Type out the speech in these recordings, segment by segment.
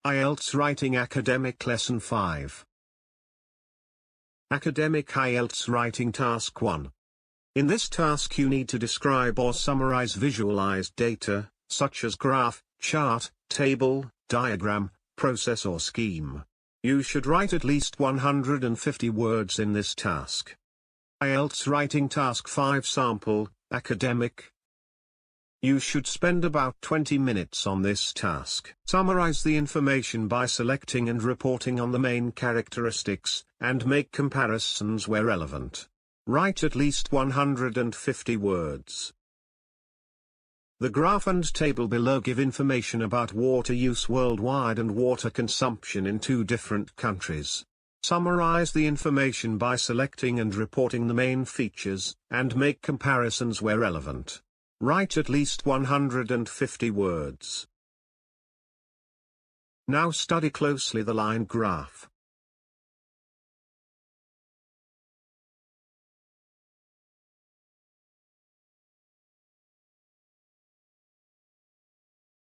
IELTS Writing Academic Lesson 5. Academic IELTS Writing Task 1. In this task you need to describe or summarize visualized data, such as graph, chart, table, diagram, process or scheme. You should write at least 150 words in this task. IELTS Writing Task 5 Sample, Academic. You should spend about 20 minutes on this task. Summarize the information by selecting and reporting on the main characteristics, and make comparisons where relevant. Write at least 150 words. The graph and table below give information about water use worldwide and water consumption in two different countries. Summarize the information by selecting and reporting the main features, and make comparisons where relevant. Write at least 150 words. Now study closely the line graph.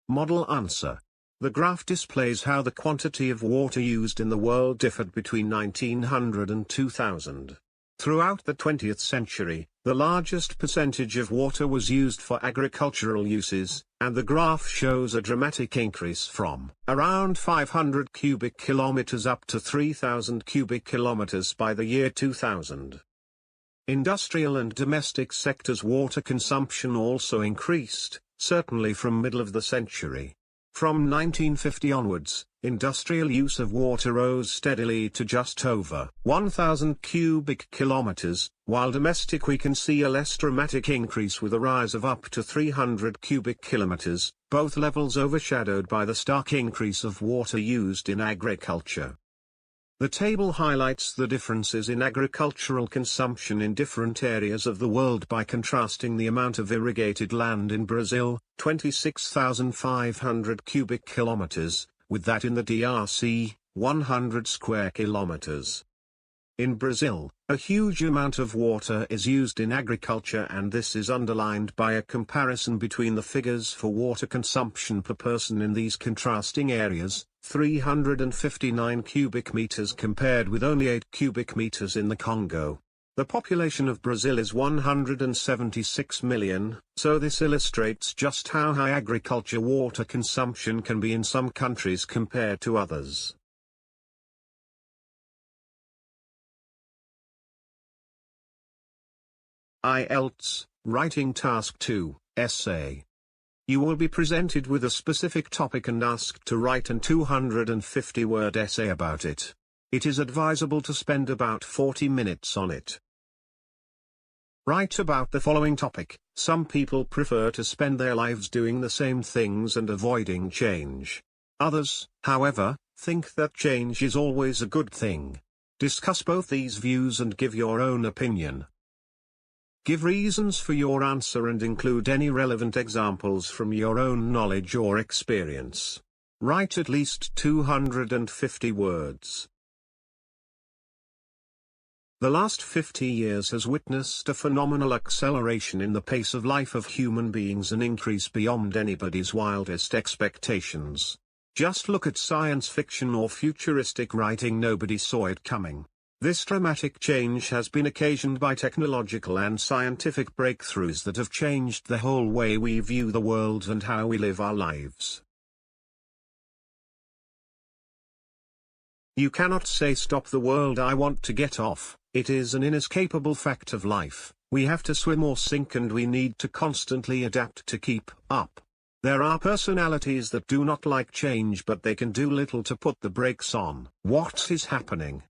Model answer. The graph displays how the quantity of water used in the world differed between 1900 and 2000. Throughout the 20th century, the largest percentage of water was used for agricultural uses, and the graph shows a dramatic increase from around 500 cubic kilometers up to 3,000 cubic kilometers by the year 2000. Industrial and domestic sectors' water consumption also increased, certainly from middle of the century. From 1950 onwards, industrial use of water rose steadily to just over 1,000 cubic kilometers, while domestic we can see a less dramatic increase with a rise of up to 300 cubic kilometers, both levels overshadowed by the stark increase of water used in agriculture. The table highlights the differences in agricultural consumption in different areas of the world by contrasting the amount of irrigated land in Brazil, 26,500 cubic kilometers, with that in the DRC, 100 square kilometers. In Brazil, a huge amount of water is used in agriculture, and this is underlined by a comparison between the figures for water consumption per person in these contrasting areas, 359 cubic meters compared with only 8 cubic meters in the Congo. The population of Brazil is 176 million, so this illustrates just how high agriculture water consumption can be in some countries compared to others. IELTS, Writing Task 2, Essay. You will be presented with a specific topic and asked to write an 250-word essay about it. It is advisable to spend about 40 minutes on it. Write about the following topic. Some people prefer to spend their lives doing the same things and avoiding change. Others, however, think that change is always a good thing. Discuss both these views and give your own opinion. Give reasons for your answer and include any relevant examples from your own knowledge or experience. Write at least 250 words. The last 50 years has witnessed a phenomenal acceleration in the pace of life of human beings, an increase beyond anybody's wildest expectations. Just look at science fiction or futuristic writing, nobody saw it coming. This dramatic change has been occasioned by technological and scientific breakthroughs that have changed the whole way we view the world and how we live our lives. You cannot say stop the world, I want to get off. It is an inescapable fact of life. We have to swim or sink, and we need to constantly adapt to keep up. There are personalities that do not like change, but they can do little to put the brakes on. What is happening?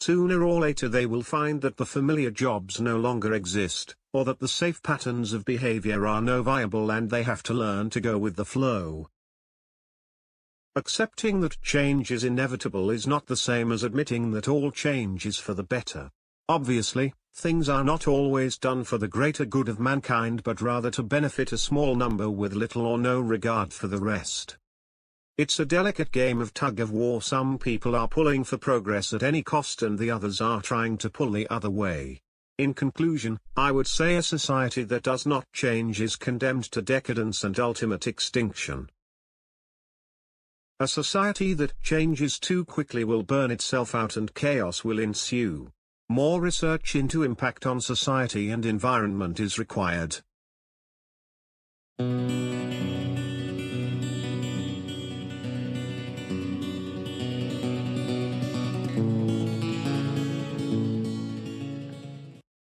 Sooner or later they will find that the familiar jobs no longer exist, or that the safe patterns of behavior are no viable, and they have to learn to go with the flow. Accepting that change is inevitable is not the same as admitting that all change is for the better. Obviously, things are not always done for the greater good of mankind, but rather to benefit a small number with little or no regard for the rest. It's a delicate game of tug-of-war. Some people are pulling for progress at any cost and the others are trying to pull the other way. In conclusion, I would say a society that does not change is condemned to decadence and ultimate extinction. A society that changes too quickly will burn itself out and chaos will ensue. More research into impact on society and environment is required.